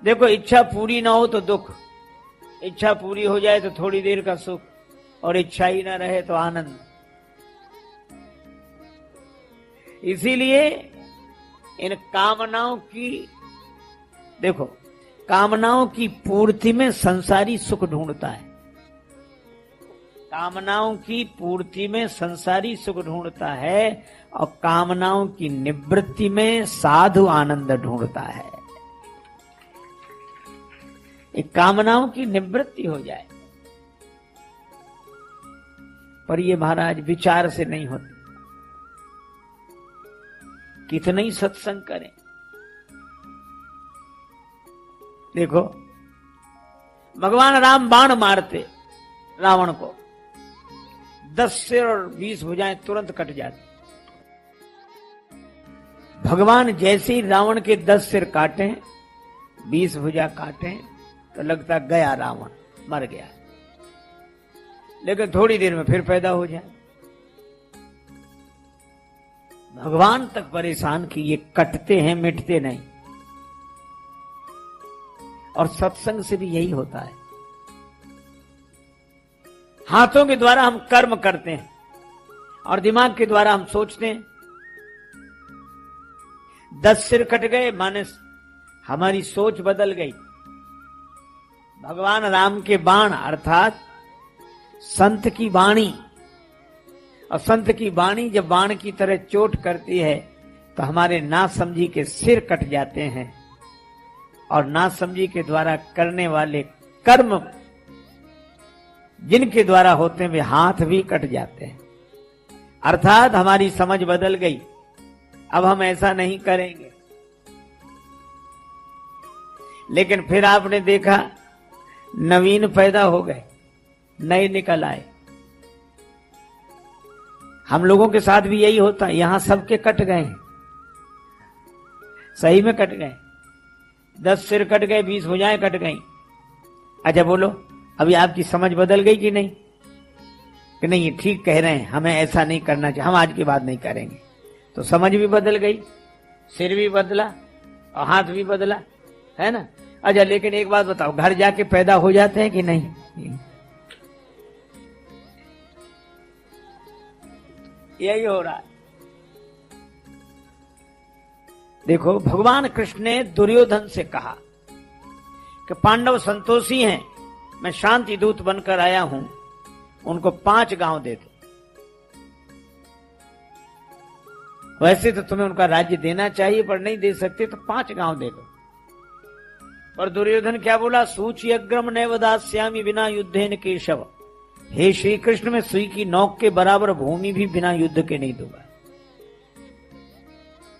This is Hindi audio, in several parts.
देखो, इच्छा पूरी ना हो तो दुख, इच्छा पूरी हो जाए तो थोड़ी देर का सुख, और इच्छा ही ना रहे तो आनंद। इसीलिए इन कामनाओं की, देखो, कामनाओं की पूर्ति में संसारी सुख ढूंढता है, कामनाओं की पूर्ति में संसारी सुख ढूंढता है, और कामनाओं की निवृत्ति में साधु आनंद ढूंढता है। एक कामनाओं की निवृत्ति हो जाए, पर ये महाराज विचार से नहीं होती। कितना ही सत्संग करें, देखो भगवान राम बाण मारते रावण को, 10 सिर और 20 भुजाएं तुरंत कट जाती। भगवान जैसे ही रावण के 10 सिर काटे, 20 भुजा काटे, तो लगता गया रावण, मर गया। लेकिन थोड़ी देर में फिर पैदा हो जाए। भगवान तक परेशान कि ये कटते हैं, मिटते नहीं। और सत्संग से भी यही होता है। हाथों के द्वारा हम कर्म करते हैं और दिमाग के द्वारा हम सोचते हैं। 10 सिर कट गए माने हमारी सोच बदल गई। भगवान राम के बाण अर्थात संत की वाणी, और संत की वाणी जब बाण की तरह चोट करती है तो हमारे नासमझी के सिर कट जाते हैं, और नासमझी के द्वारा करने वाले कर्म जिनके द्वारा होते हैं वे हाथ भी कट जाते हैं। अर्थात हमारी समझ बदल गई, अब हम ऐसा नहीं करेंगे। लेकिन फिर आपने देखा नवीन पैदा हो गए, नए निकल आए। हम लोगों के साथ भी यही होता है। यहां सबके कट गए हैं, सही में कट गए। 10 सिर कट गए, 20 भुजाएं कट गई। अच्छा बोलो, अभी आपकी समझ बदल गई कि नहीं? कि नहीं ये ठीक कह रहे हैं, हमें ऐसा नहीं करना चाहिए, हम आज के बाद नहीं करेंगे। तो समझ भी बदल गई, सिर भी बदला और हाथ भी बदला, है ना? अच्छा लेकिन एक बात बताओ, घर जाके पैदा हो जाते हैं कि नहीं? यही हो रहा है। देखो भगवान कृष्ण ने दुर्योधन से कहा कि पांडव संतोषी हैं, मैं शांति दूत बनकर आया हूं, उनको 5 गांव दे दो। वैसे तो तुम्हें उनका राज्य देना चाहिए पर नहीं दे सकते, तो 5 गांव दे दो। पर दुर्योधन क्या बोला? सूची अग्रम नैव दास्यामि बिना युद्धेन केशव। हे श्री कृष्ण, मैं सुई की नोक के बराबर भूमि भी बिना युद्ध के नहीं दूंगा।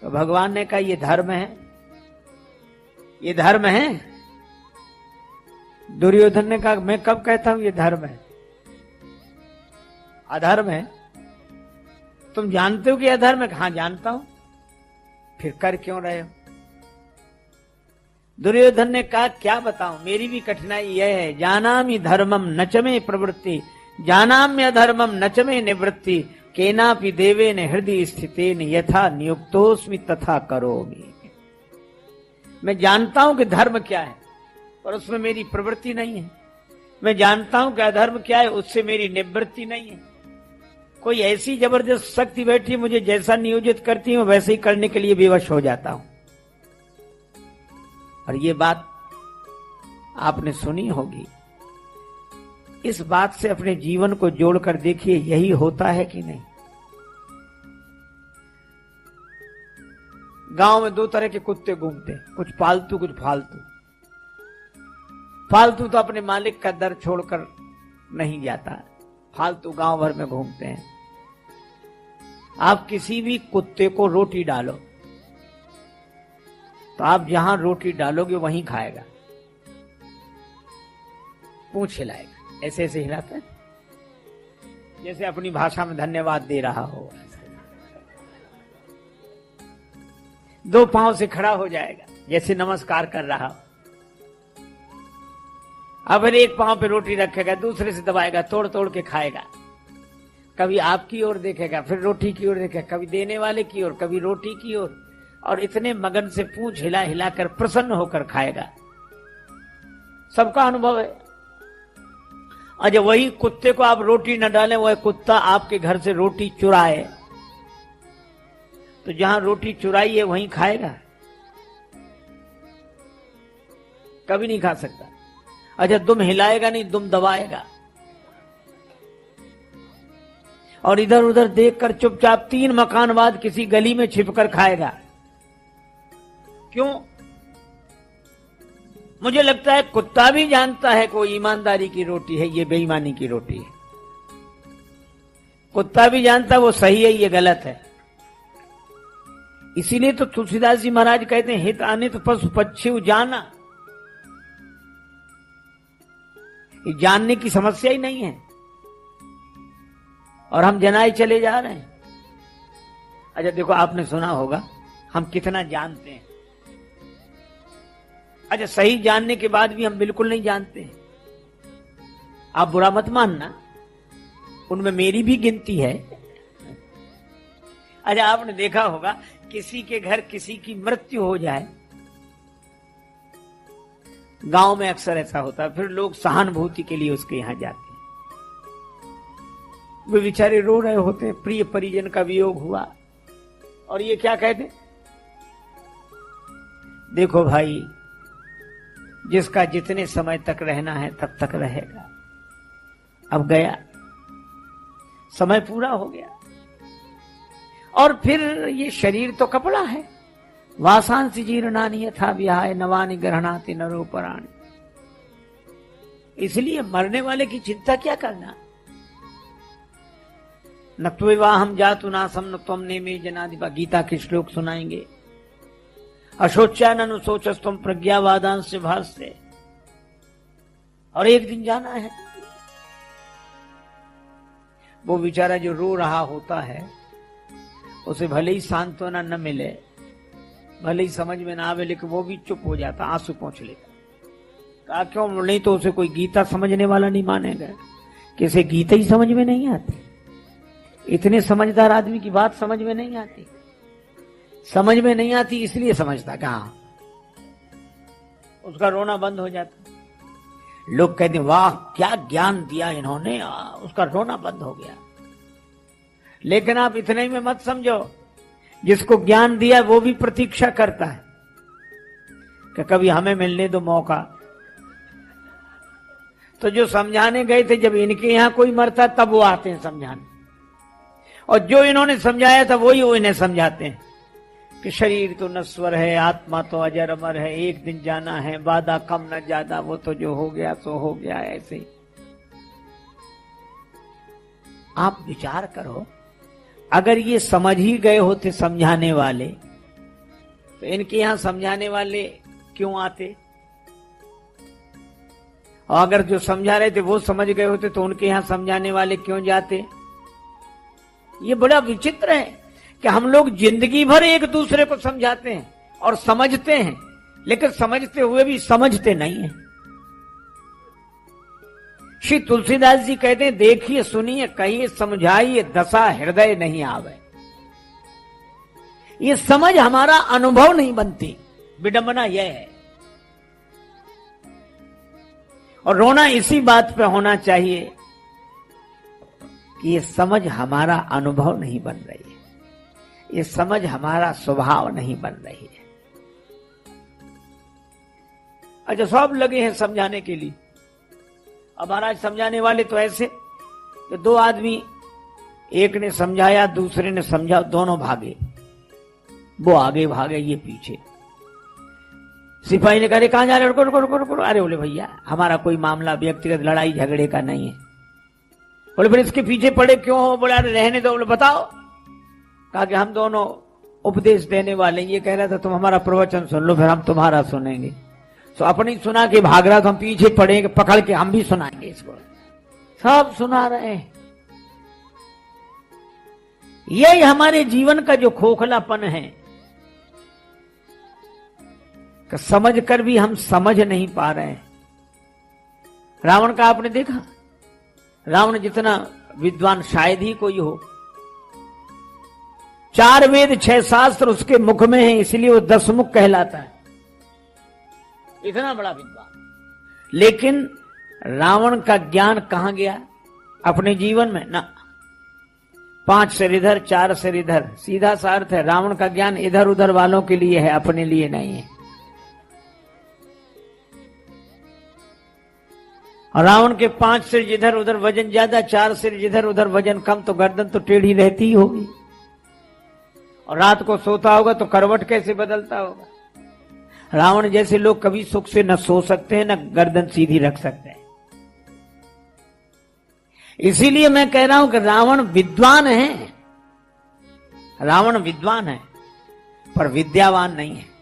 तो भगवान ने कहा ये धर्म है, ये धर्म है। दुर्योधन ने कहा मैं कब कहता हूं ये धर्म है? अधर्म है। तुम जानते हो कि अधर्म है? हाँ जानता हूं। फिर कर क्यों रहे हो? दुर्योधन ने कहा क्या बताऊं, मेरी भी कठिनाई यह है। जानामि धर्मम नच में प्रवृत्ति, जानाम्य अधर्मम नच में निवृत्ति, केनापि देवेन हृदय स्थितेन यथा नियुक्तोस्मि तथा करोमि। मैं जानता हूं कि धर्म क्या है पर उसमें मेरी प्रवृत्ति नहीं है। मैं जानता हूं कि अधर्म क्या है, उससे मेरी निवृत्ति नहीं है। कोई ऐसी जबरदस्त शक्ति बैठी मुझे जैसा नियोजित करती हूं वैसे ही करने के लिए विवश हो जाता हूं। और ये बात आपने सुनी होगी। इस बात से अपने जीवन को जोड़कर देखिए, यही होता है कि नहीं? गांव में 2 तरह के कुत्ते घूमते हैं, कुछ पालतू कुछ फालतू। फालतू तो अपने मालिक का दर छोड़कर नहीं जाता, फालतू गांव भर में घूमते हैं। आप किसी भी कुत्ते को रोटी डालो तो आप जहां रोटी डालोगे वहीं खाएगा, पूंछ हिलाएगा, ऐसे ऐसे हिलाता है जैसे अपनी भाषा में धन्यवाद दे रहा हो। 2 पांव से खड़ा हो जाएगा जैसे नमस्कार कर रहा हो। अब एक पांव पे रोटी रखेगा, दूसरे से दबाएगा, तोड़ तोड़ के खाएगा। कभी आपकी ओर देखेगा, फिर रोटी की ओर देखेगा, कभी देने वाले की ओर, कभी रोटी की ओर, और इतने मगन से पूंछ हिला हिला कर प्रसन्न होकर खाएगा। सबका अनुभव है। अच्छा, वही कुत्ते को आप रोटी न डालें, वह कुत्ता आपके घर से रोटी चुराए, तो जहां रोटी चुराई है वहीं खाएगा? कभी नहीं खा सकता। अच्छा, दुम हिलाएगा नहीं, दुम दबाएगा, और इधर उधर देखकर चुपचाप 3 मकान बाद किसी गली में छिपकर खाएगा। क्यों? मुझे लगता है कुत्ता भी जानता है कोई ईमानदारी की रोटी है, ये बेईमानी की रोटी है। कुत्ता भी जानता है वो सही है, ये गलत है। इसीलिए तो तुलसीदास जी महाराज कहते हैं, हित अनित पशु पक्षी जाना। ये जानने की समस्या ही नहीं है, और हम जनाए चले जा रहे हैं। अच्छा देखो, आपने सुना होगा हम कितना जानते हैं। अच्छा, सही जानने के बाद भी हम बिल्कुल नहीं जानते हैं। आप बुरा मत मानना, उनमें मेरी भी गिनती है। अच्छा, आपने देखा होगा किसी के घर किसी की मृत्यु हो जाए, गांव में अक्सर ऐसा होता है, फिर लोग सहानुभूति के लिए उसके यहां जाते हैं। वे बेचारे रो रहे होते हैं, प्रिय परिजन का वियोग हुआ, और ये क्या कहते, देखो भाई, जिसका जितने समय तक रहना है तब तक रहेगा, अब गया, समय पूरा हो गया। और फिर ये शरीर तो कपड़ा है, वासांसि जीर्णानि यथा विहाय नवानि गृह्णाति नरोपराणि। इसलिए मरने वाले की चिंता क्या करना। न त्वेवाहम जातु नासम न त्वम नेमे जनाधिपा, गीता के श्लोक सुनाएंगे। अशोच्यान सोचस्तुम प्रज्ञावादांश भाष्य। और एक दिन जाना है। वो बेचारा जो रो रहा होता है, उसे भले ही सांत्वना न मिले, भले ही समझ में ना आवे, लेकिन वो भी चुप हो जाता, आंसू पोंछ लेता। कहा क्यों? नहीं तो उसे कोई गीता समझने वाला नहीं मानेगा, किसे गीता ही समझ में नहीं आती। इतने समझदार आदमी की बात समझ में नहीं आती। समझ में नहीं आती इसलिए समझता, कहा उसका रोना बंद हो जाता। लोग कहते वाह क्या ज्ञान दिया इन्होंने, उसका रोना बंद हो गया। लेकिन आप इतने ही में मत समझो, जिसको ज्ञान दिया वो भी प्रतीक्षा करता है कि कभी हमें मिलने दो मौका। तो जो समझाने गए थे, जब इनके यहां कोई मरता तब वो आते हैं समझाने, और जो इन्होंने समझाया था वही वो इन्हें समझाते हैं कि शरीर तो नश्वर है, आत्मा तो अजर अमर है, एक दिन जाना है, वादा कम न ज्यादा, वो तो जो हो गया सो हो गया। ऐसे ही आप विचार करो, अगर ये समझ ही गए होते समझाने वाले, तो इनके यहां समझाने वाले क्यों आते? और अगर जो समझा रहे थे वो समझ गए होते तो उनके यहां समझाने वाले क्यों जाते? ये बड़ा विचित्र है कि हम लोग जिंदगी भर एक दूसरे को समझाते हैं और समझते हैं, लेकिन समझते हुए भी समझते नहीं हैं। श्री तुलसीदास जी कहते हैं, देखिए सुनिए कहिए समझाइए, दशा हृदय नहीं आवे। ये समझ हमारा अनुभव नहीं बनती, विडंबना यह है। और रोना इसी बात पे होना चाहिए कि ये समझ हमारा अनुभव नहीं बन रही है, ये समझ हमारा स्वभाव नहीं बन रही है। अच्छा, सब लगे हैं समझाने के लिए। अब महाराज समझाने वाले तो ऐसे कि 2 आदमी, एक ने समझाया दूसरे ने समझा, दोनों भागे, वो आगे भागे ये पीछे। सिपाही ने कहा कहां जा रहे? रुको रुको रुको रुको। अरे बोले भैया हमारा कोई मामला व्यक्तिगत लड़ाई झगड़े का नहीं है। बोले फिर इसके पीछे पड़े क्यों हो? बोले अरे रहने दो। बोले बताओ। कहा कि हम दोनों उपदेश देने वाले, ये कह रहा था तुम हमारा प्रवचन सुन लो, फिर हम तुम्हारा सुनेंगे। तो अपनी सुना के भाग रहा, तो हम पीछे पड़ेंगे, पकड़ के हम भी सुनाएंगे इसको। सब सुना रहे हैं। यही हमारे जीवन का जो खोखलापन है कि समझ कर भी हम समझ नहीं पा रहे हैं। रावण का आपने देखा, रावण जितना विद्वान शायद ही कोई हो। 4 वेद 6 शास्त्र उसके मुख में है, इसलिए वो 10 मुख कहलाता है। इतना बड़ा विद्वान, लेकिन रावण का ज्ञान कहां गया अपने जीवन में? ना, 5 सिर इधर 4 सिर इधर, सीधा सा अर्थ है रावण का ज्ञान इधर उधर वालों के लिए है, अपने लिए नहीं है। और रावण के 5 सिर जिधर उधर वजन ज्यादा, 4 सिर जिधर उधर वजन कम, तो गर्दन तो टेढ़ी रहती ही होगी। और रात को सोता होगा तो करवट कैसे बदलता होगा। रावण जैसे लोग कभी सुख से न सो सकते हैं, न गर्दन सीधी रख सकते हैं। इसीलिए मैं कह रहा हूं कि रावण विद्वान है, रावण विद्वान है, पर विद्यावान नहीं है।